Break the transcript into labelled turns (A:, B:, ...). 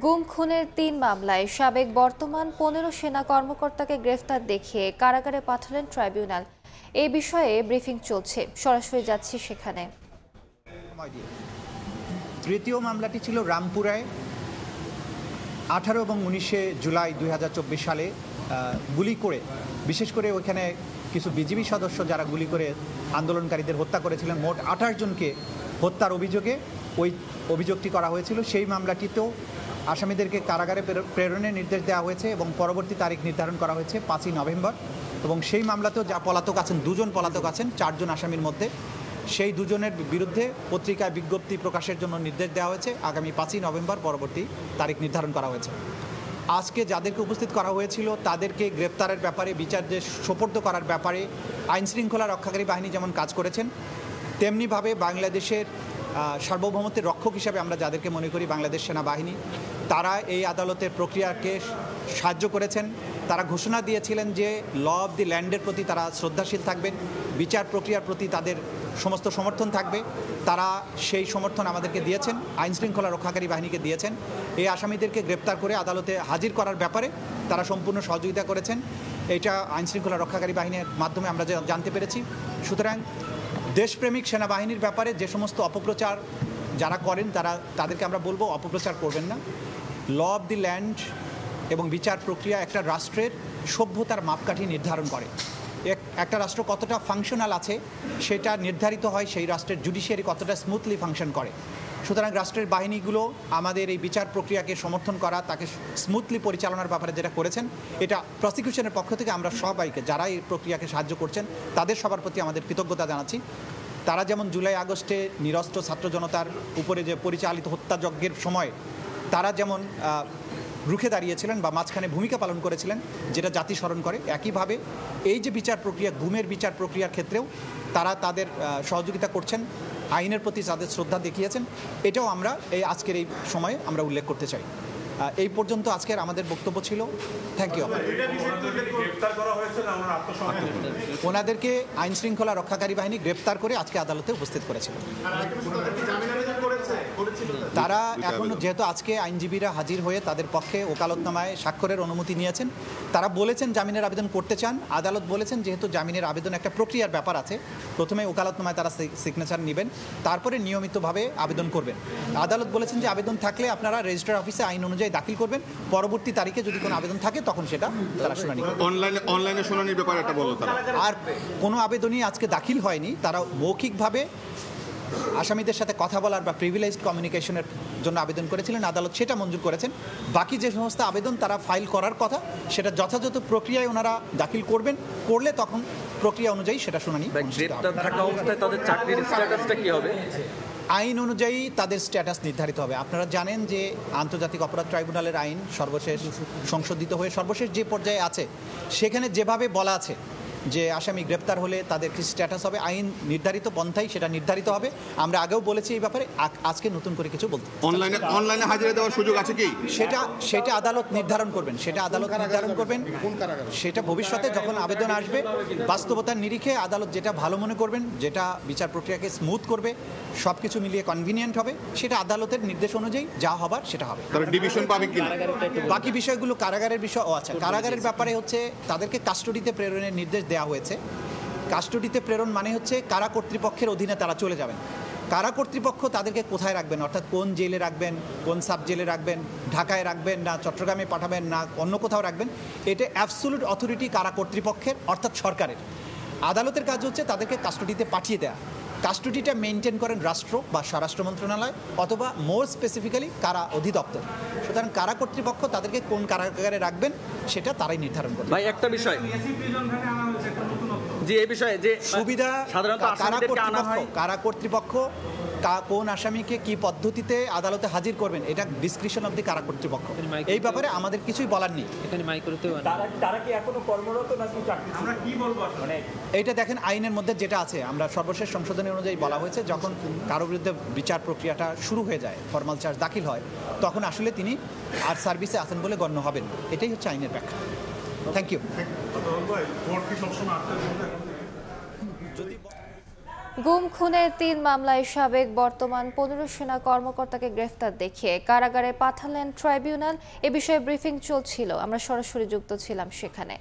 A: গুম খুনের ৩ মামলায় সাবেক বর্তমান ১৫ সেনা কর্মকর্তাকে গ্রেফতার দেখিয়ে কারাগারে পাঠালেন ট্রাইব্যুনাল। এই বিষয়ে ব্রিফিং চলছে, সরাসরি যাচ্ছি সেখানে।
B: তৃতীয় মামলাটি ছিল রামপুরায় 18 এবং 19 জুলাই 2024 সালে গুলি করে, বিশেষ করে ওইখানে কিছু বিজিবি সদস্য যারা গুলি করে আন্দোলনকারীদের হত্যা করেছিলেন, মোট 28 জনকে হত্যার অভিযোগে ওই অভিযোগটি করা হয়েছিল। সেই মামলাটিতেও আসামিদেরকে কারাগারে প্রেরণের নির্দেশ দেওয়া হয়েছে এবং পরবর্তী তারিখ নির্ধারণ করা হয়েছে 5ই নভেম্বর। এবং সেই মামলাতেও যা পলাতক আছেন, 2 জন পলাতক আছেন 4 জন আসামির মধ্যে, সেই 2 জনের বিরুদ্ধে পত্রিকায় বিজ্ঞপ্তি প্রকাশের জন্য নির্দেশ দেওয়া হয়েছে। আগামী 5ই নভেম্বর পরবর্তী তারিখ নির্ধারণ করা হয়েছে। আজকে যাদেরকে উপস্থিত করা হয়েছিল তাদেরকে গ্রেপ্তারের ব্যাপারে, বিচারদের সোপর্দ করার ব্যাপারে আইনশৃঙ্খলা রক্ষাকারী বাহিনী যেমন কাজ করেছেন, তেমনিভাবে বাংলাদেশের সার্বভৌমত্বের রক্ষক হিসাবে আমরা যাদেরকে মনে করি বাংলাদেশ সেনাবাহিনী, তারা এই আদালতের প্রক্রিয়াকে সাহায্য করেছেন। তারা ঘোষণা দিয়েছিলেন যে ল অফ দি ল্যান্ডের প্রতি তারা শ্রদ্ধাশীল থাকবেন, বিচার প্রক্রিয়ার প্রতি তাদের সমস্ত সমর্থন থাকবে। তারা সেই সমর্থন আমাদেরকে দিয়েছেন, আইনশৃঙ্খলা রক্ষাকারী বাহিনীকে দিয়েছেন। এই আসামিদেরকে গ্রেপ্তার করে আদালতে হাজির করার ব্যাপারে তারা সম্পূর্ণ সহযোগিতা করেছেন। এটা আইনশৃঙ্খলা রক্ষাকারী বাহিনীর মাধ্যমে আমরা জানতে পেরেছি। সুতরাং দেশপ্রেমিক সেনাবাহিনীর ব্যাপারে যে সমস্ত অপপ্রচার যারা করেন তাদেরকে আমরা বলবো অপপ্রচার করবেন না। ল অফ দি ল্যান্ড এবং বিচার প্রক্রিয়া একটা রাষ্ট্রের সভ্যতার মাপকাঠি নির্ধারণ করে। একটা রাষ্ট্র কতটা ফাংশনাল আছে সেটা নির্ধারিত হয় সেই রাষ্ট্রের জুডিশিয়ারি কতটা স্মুথলি ফাংশন করে। সুতরাং রাষ্ট্রের বাহিনীগুলো আমাদের এই বিচার প্রক্রিয়াকে সমর্থন করা, তাকে স্মুথলি পরিচালনার ব্যাপারে যেটা করেছেন, এটা প্রসিকিউশনের পক্ষ থেকে আমরা সবাইকে, যারা এই প্রক্রিয়াকে সাহায্য করছেন তাদের সবার প্রতি আমাদের কৃতজ্ঞতা জানাচ্ছি। তারা যেমন জুলাই আগস্টে নিরস্ত্র ছাত্র জনতার উপরে যে পরিচালিত হত্যাযজ্ঞের সময় তারা যেমন রুখে দাঁড়িয়েছিলেন বা মাঝখানে ভূমিকা পালন করেছিলেন, যেটা জাতি স্মরণ করে, একইভাবে এই যে বিচার প্রক্রিয়া, গুমের বিচার প্রক্রিয়ার ক্ষেত্রেও তারা তাদের সহযোগিতা করছেন, আইনের প্রতি তাদের শ্রদ্ধা দেখিয়েছেন। এটাও আমরা এই আজকের এই সময়ে আমরা উল্লেখ করতে চাই। এই পর্যন্ত আজকের আমাদের বক্তব্য ছিল। Thank you. ওনাদেরকে আইনশৃঙ্খলা রক্ষাকারী বাহিনী গ্রেপ্তার করে আজকে আদালতে উপস্থিত করেছিল। তারা এখনো, যেহেতু আজকে আইনজীবীরা হাজির হয়ে তাদের পক্ষে ওকালতনামায় স্বাক্ষরের অনুমতি নিয়েছেন, তারা বলেছেন জামিনের আবেদন করতে চান। আদালত বলেছেন যেহেতু জামিনের আবেদন একটা প্রক্রিয়ার ব্যাপার আছে, প্রথমে ওকালতনামায় তারা সিগনেচার নেবেন, তারপরে নিয়মিতভাবে আবেদন করবেন। আদালত বলেছেন যে আবেদন থাকলে আপনারা রেজিস্ট্রার অফিসে আইন অনুযায়ী দাখিল করবেন, পরবর্তী তারিখে যদি কোনো আবেদন থাকে তখন সেটা তারা শুনানি করবেন।
C: অনলাইনে শুনানির ব্যাপারে একটা বলল তারা।
B: আর কোনো আবেদনই আজকে দাখিল হয়নি। তারা মৌখিকভাবে আসামিদের সাথে কথা বলার বা প্রিভিলেজড কমিউনিকেশনের জন্য আবেদন করেছিলেন, আদালত সেটা মঞ্জুর করেছেন। বাকি যে সমস্ত আবেদন তারা ফাইল করার কথা সেটা যথাযথ প্রক্রিয়ায় ওনারা দাখিল করবেন, করলে তখন প্রক্রিয়া অনুযায়ী সেটা শুনানি। আইন অনুযায়ী তাদের স্ট্যাটাস নির্ধারিত হবে। আপনারা জানেন যে আন্তর্জাতিক অপরাধ ট্রাইব্যুনালের আইন সর্বশেষ সংশোধিত হয়ে সর্বশেষ যে পর্যায়ে আছে, সেখানে যেভাবে বলা আছে যে আসামি গ্রেপ্তার হলে তাদের কি স্ট্যাটাস হবে, আইন নির্ধারিত পন্থায় সেটা নির্ধারিত হবে। আমরা আগেও বলেছি এই ব্যাপারে, আজকে নতুন করে কিছু বলতে।
C: অনলাইনে হাজিরা দেওয়ার সুযোগ আছে কি?
B: সেটা আদালত নির্ধারণ করবেন, সেটা ভবিষ্যতে যখন আবেদন আসবে বাস্তবতার নিরিখে আদালত যেটা ভালো মনে করবেন, যেটা বিচার প্রক্রিয়াকে স্মুথ করবে, সব কিছু মিলিয়ে কনভিনিয়েন্ট হবে, সেটা আদালতের নির্দেশ অনুযায়ী যা হবার সেটা হবে।
C: ডিভিশন পাবে কি?
B: বাকি বিষয়গুলো কারাগারের বিষয়। আচ্ছা, কারাগারের ব্যাপারে হচ্ছে তাদেরকে কাস্টডিতে প্রেরণের নির্দেশ দেওয়া হয়েছে। কাস্টডিতে প্রেরণ মানে হচ্ছে কারা কর্তৃপক্ষের অধীনে তারা চলে যাবেন। কারা কর্তৃপক্ষ তাদেরকে কোথায় রাখবেন, অর্থাৎ কোন জেলে রাখবেন, কোন সাব জেলে রাখবেন, ঢাকায় রাখবেন না চট্টগ্রামে পাঠাবেন না অন্য কোথাও রাখবেন, এটা অ্যাবসোলিউট অথরিটি কারা কর্তৃপক্ষের, অর্থাৎ সরকারের। আদালতের কাজ হচ্ছে তাদেরকে কাস্টডিতে পাঠিয়ে দেওয়া। কাস্টডিটা মেনটেন করেন রাষ্ট্র বা স্বরাষ্ট্র মন্ত্রণালয় অথবা মোর স্পেসিফিক্যালি কারা অধিদপ্তর। সুতরাং কারা কর্তৃপক্ষ তাদেরকে কোন কারাগারে রাখবেন সেটা তারাই নির্ধারণ করবে।
D: ভাই, একটা বিষয় যে এই বিষয়ে যে সুবিধা সাধারণত
B: কারা কর্তৃপক্ষ কোন আসামিকে কি পদ্ধতিতে আদালতে হাজির করবেন এটা ডিসক্রিপশন অব দি কারা কর্তৃপক্ষ। এই ব্যাপারে আমাদের কিছুই বলার নেই। এইটা দেখেন আইনের মধ্যে যেটা আছে, আমরা সর্বশেষ সংশোধনী অনুযায়ী বলা হয়েছে যখন কারো বিরুদ্ধে বিচার প্রক্রিয়াটা শুরু হয়ে যায়, ফর্মাল চার্জ দাখিল হয়, তখন আসলে তিনি আর সার্ভিসে আছেন বলে গণ্য হবেন। এটাই হচ্ছে আইনের ব্যাখ্যা। Thank you.
A: গুম খুনের 3 মামলায় সাবেক বর্তমান 15 সেনা কর্মকর্তাকে গ্রেফতার দেখিয়ে কারাগারে পাঠালেন ট্রাইব্যুনাল। এ বিষয়ে ব্রিফিং চলছিল, আমরা সরাসরি যুক্ত ছিলাম সেখানে।